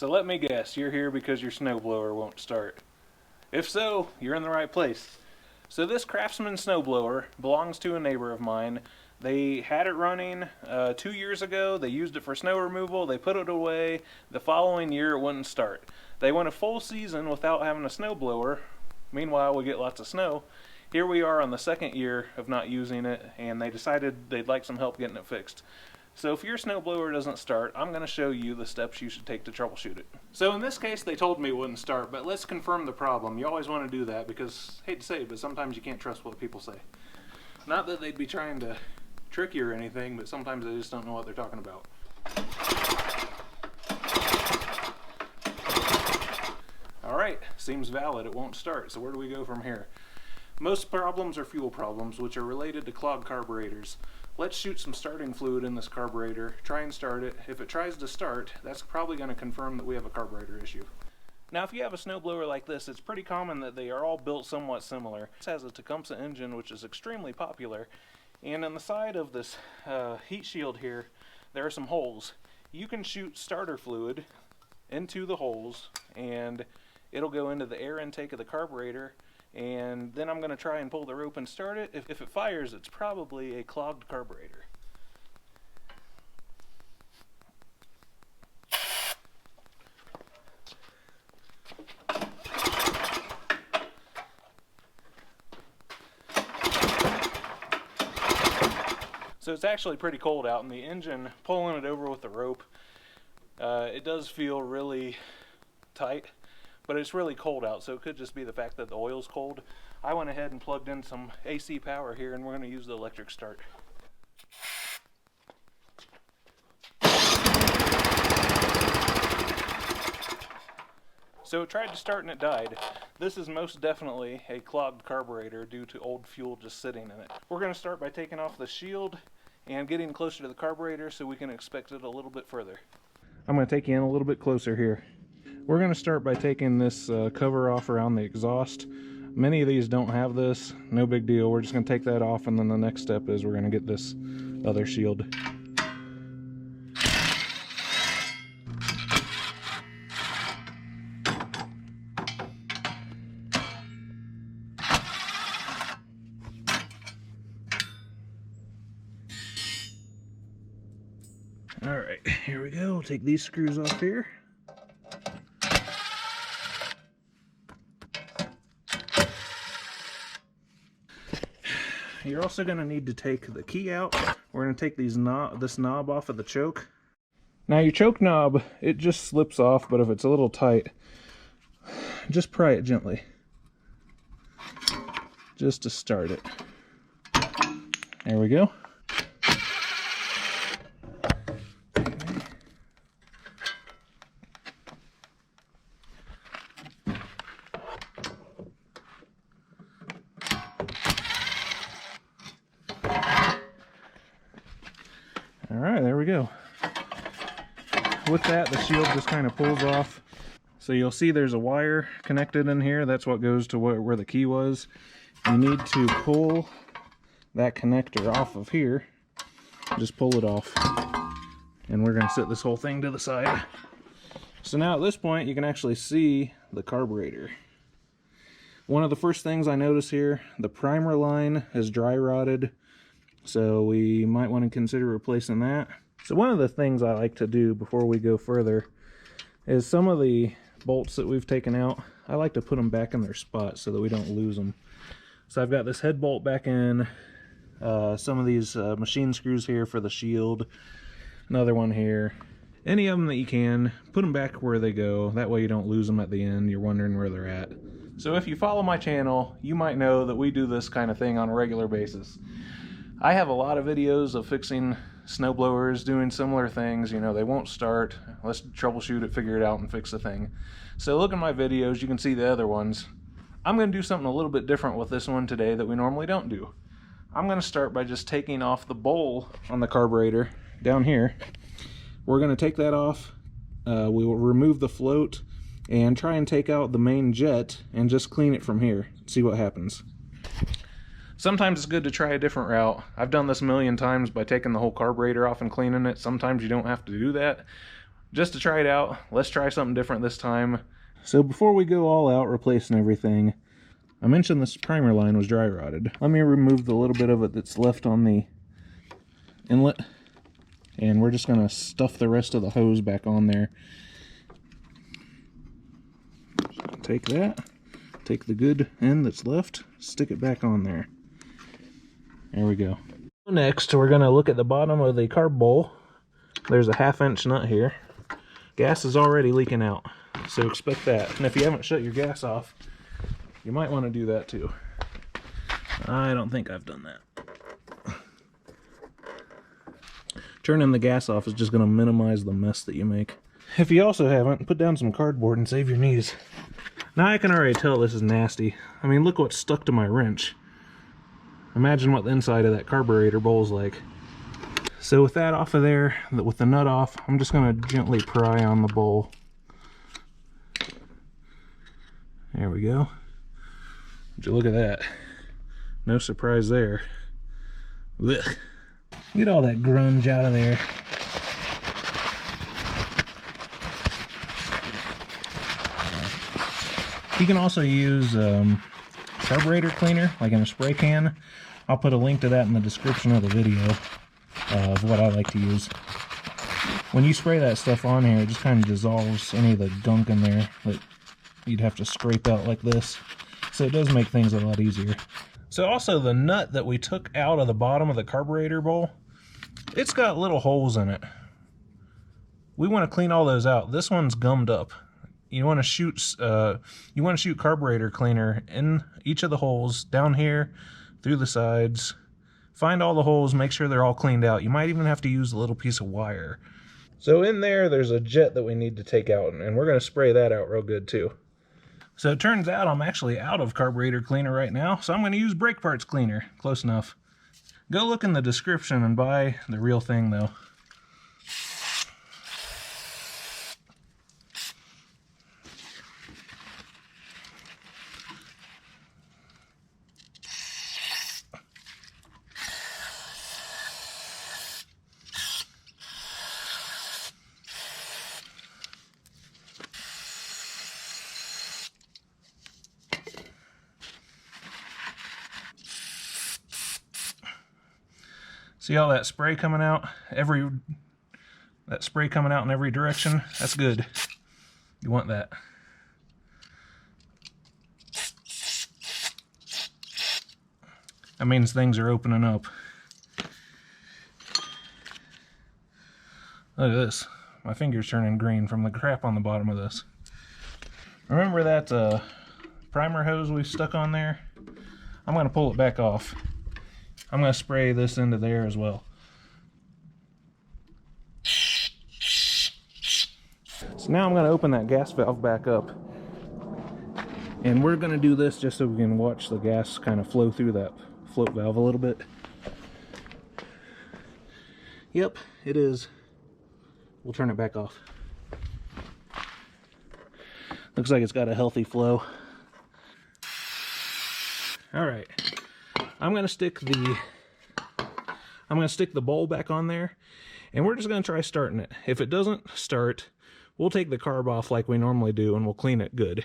So let me guess, you're here because your snowblower won't start. If so, you're in the right place. So this Craftsman snowblower belongs to a neighbor of mine. They had it running 2 years ago. They used it for snow removal. They put it away. The following year it wouldn't start. They went a full season without having a snowblower. Meanwhile, we get lots of snow. Here we are on the second year of not using it, and they decided they'd like some help getting it fixed. So if your snowblower doesn't start, I'm going to show you the steps you should take to troubleshoot it. So in this case, they told me it wouldn't start, but let's confirm the problem. You always want to do that because, hate to say it, but sometimes you can't trust what people say. Not that they'd be trying to trick you or anything, but sometimes they just don't know what they're talking about. Alright, seems valid. It won't start. So where do we go from here? Most problems are fuel problems, which are related to clogged carburetors. Let's shoot some starting fluid in this carburetor, try and start it. If it tries to start, that's probably going to confirm that we have a carburetor issue. Now if you have a snowblower like this, it's pretty common that they are all built somewhat similar. This has a Tecumseh engine, which is extremely popular, and on the side of this heat shield here, there are some holes. You can shoot starter fluid into the holes, and it'll go into the air intake of the carburetor, and then I'm going to try and pull the rope and start it. If it fires, it's probably a clogged carburetor. So it's actually pretty cold out, and the engine, pulling it over with the rope, it does feel really tight. But it's really cold out, so it could just be the fact that the oil's cold. I went ahead and plugged in some AC power here, and we're going to use the electric start. So it tried to start and it died. This is most definitely a clogged carburetor due to old fuel just sitting in it. We're going to start by taking off the shield and getting closer to the carburetor so we can inspect it a little bit further. I'm going to take you in a little bit closer here. We're going to start by taking this cover off around the exhaust. Many of these don't have this, no big deal. We're just going to take that off, and then the next step is we're going to get this other shield. Alright, here we go. Take these screws off here. You're also going to need to take the key out. We're going to take this knob off of the choke. Now your choke knob, it just slips off, but if it's a little tight, just pry it gently. Just to start it. There we go. Alright, there we go. With that, the shield just kind of pulls off. So you'll see there's a wire connected in here. That's what goes to where the key was. You need to pull that connector off of here. Just pull it off. And we're going to set this whole thing to the side. So now at this point, you can actually see the carburetor. One of the first things I notice here, the primer line is dry rotted. So we might want to consider replacing that. So one of the things I like to do before we go further is some of the bolts that we've taken out, I like to put them back in their spot so that we don't lose them. So I've got this head bolt back in, some of these machine screws here for the shield, another one here. Any of them that you can, put them back where they go. That way you don't lose them at the end. You're wondering where they're at. So if you follow my channel, you might know that we do this kind of thing on a regular basis. I have a lot of videos of fixing snowblowers, doing similar things. You know, they won't start. Let's troubleshoot it, figure it out, and fix the thing. So look at my videos. You can see the other ones. I'm going to do something a little bit different with this one today that we normally don't do. I'm going to start by just taking off the bowl on the carburetor down here. We're going to take that off. We will remove the float and try and take out the main jet and just clean it from here. See what happens. Sometimes it's good to try a different route. I've done this a million times by taking the whole carburetor off and cleaning it. Sometimes you don't have to do that. just to try it out. Let's try something different this time. So before we go all out replacing everything, I mentioned this primer line was dry rotted. Let me remove the little bit of it that's left on the inlet, and we're just going to stuff the rest of the hose back on there. Take that, take the good end that's left, stick it back on there. There we go. Next, we're going to look at the bottom of the carb bowl. There's a 1/2 inch nut here. Gas is already leaking out, so expect that. And if you haven't shut your gas off, you might want to do that too. I don't think I've done that. Turning the gas off is just going to minimize the mess that you make. If you also haven't, put down some cardboard and save your knees. Now I can already tell this is nasty. I mean, look what's stuck to my wrench. Imagine what the inside of that carburetor bowl is like. So with that off of there, with the nut off, I'm just going to gently pry on the bowl. There we go. Would you look at that? No surprise there. Ugh. Get all that grunge out of there. You can also use carburetor cleaner, like in a spray can. I'll put a link to that in the description of the video of what I like to use. When you spray that stuff on here, it just kind of dissolves any of the gunk in there that you'd have to scrape out like this. So it does make things a lot easier. So also the nut that we took out of the bottom of the carburetor bowl, it's got little holes in it. We want to clean all those out. This one's gummed up. You want to shoot carburetor cleaner in each of the holes, down here, through the sides. Find all the holes, make sure they're all cleaned out. You might even have to use a little piece of wire. So in there's a jet that we need to take out, and we're going to spray that out real good too. So it turns out I'm actually out of carburetor cleaner right now, so I'm going to use brake parts cleaner. Close enough. Go look in the description and buy the real thing though. See all that spray coming out? That spray coming out in every direction? That's good. You want that. That means things are opening up. Look at this. My finger's turning green from the crap on the bottom of this. Remember that primer hose we stuck on there? I'm going to pull it back off. I'm going to spray this into there as well. So now I'm going to open that gas valve back up. And we're going to do this just so we can watch the gas kind of flow through that float valve a little bit. Yep, it is. We'll turn it back off. Looks like it's got a healthy flow. All right. I'm gonna stick the bowl back on there, and we're just gonna try starting it. If it doesn't start, we'll take the carb off like we normally do, and we'll clean it good.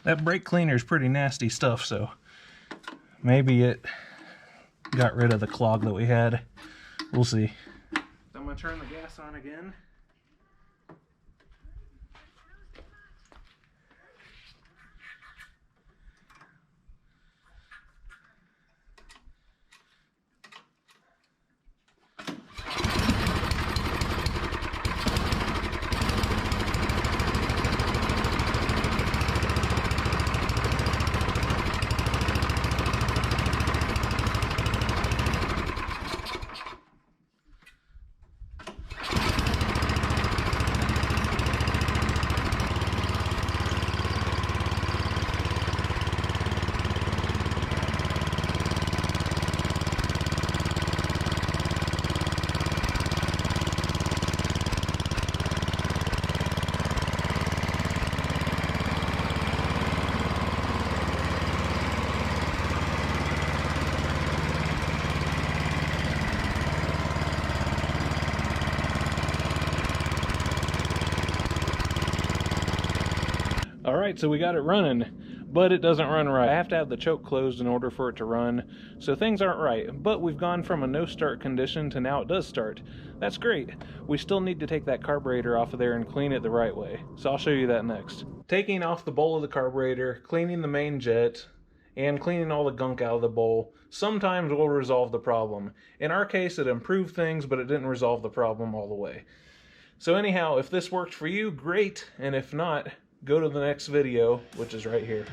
That brake cleaner is pretty nasty stuff, so maybe it got rid of the clog that we had. We'll see. I'm gonna turn the gas on again. Alright, so we got it running, but it doesn't run right. I have to have the choke closed in order for it to run, so things aren't right. But we've gone from a no start condition to now it does start. That's great. We still need to take that carburetor off of there and clean it the right way, so I'll show you that next. Taking off the bowl of the carburetor, cleaning the main jet, and cleaning all the gunk out of the bowl sometimes will resolve the problem. In our case, it improved things, but it didn't resolve the problem all the way. So anyhow, if this worked for you, great, and if not, go to the next video, which is right here.